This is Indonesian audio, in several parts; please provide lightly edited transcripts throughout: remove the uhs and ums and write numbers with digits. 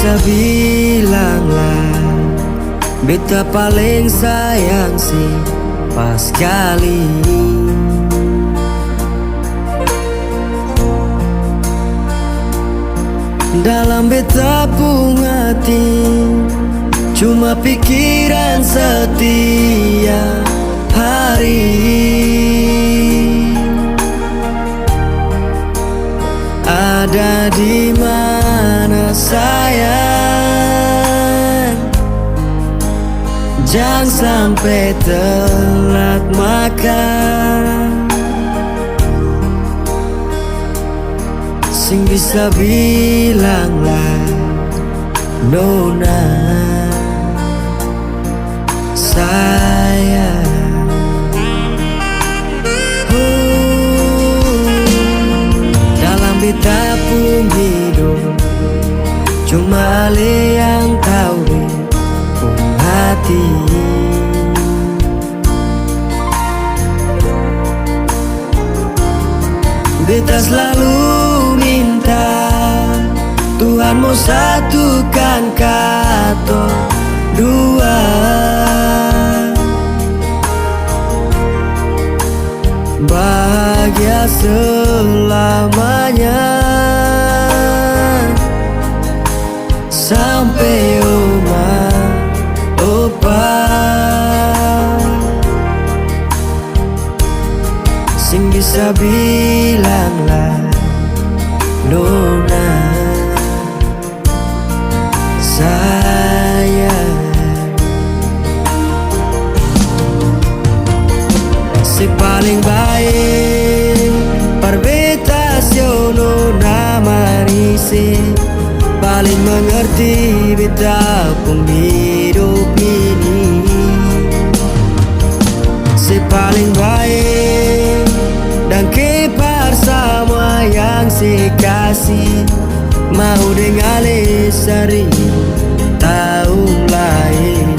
bisa bilang lah, beta paling sayang sih pas kali. Dalam beta pun hati cuma pikiran setiap hari. Ada di mana sayang? Jangan sampai telat makan. Sing bisa bilang lah, nona sayang. Dalam beta pun hidup cuma Ale yang tahu pun hati. Beta selalu minta Tuhan mau satukan kato dua. Bahagia selamanya sampai oma opa. Sing bisa bilang lah, nona sayang. Si paling baik perbedaan nona marisi, paling mengerti beta pun hidup ini. Si paling baik dan kepar sama yang si kasih, mau dengan lesari tahun lain.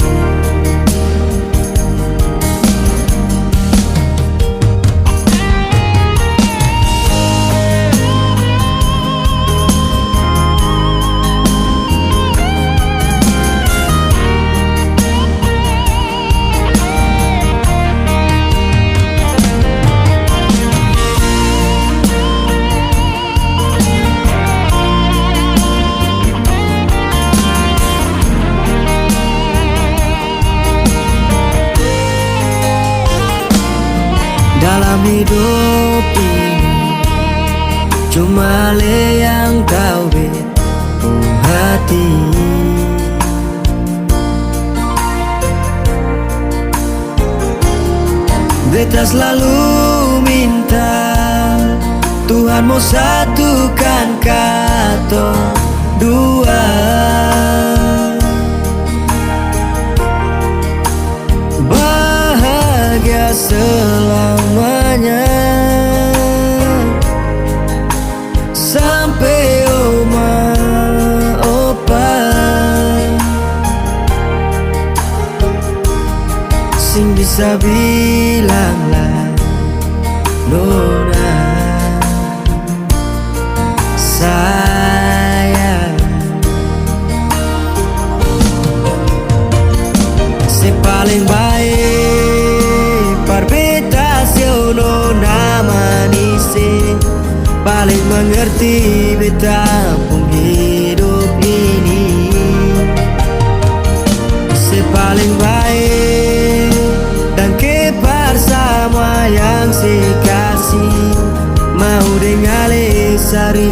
Dalam hidup ini cuma Ale yang tahu betul hati. Beta selalu minta Tuhan mau satukan kato dua. Bahagia selamanya sampai oma opa. Sing bisa bilang lah, nona sayang. Si paling baik perbedaan nona manisi, paling mengerti beta pun hidup ini. Si paling baik dan kepar sama yang si kasih, mau dengan lesari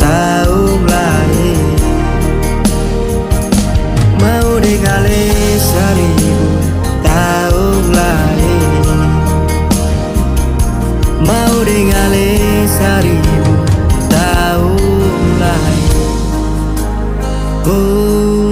tahun lain. Mau dengan lesari tahun lain. Mau dengan lesari tahun lain. Oh.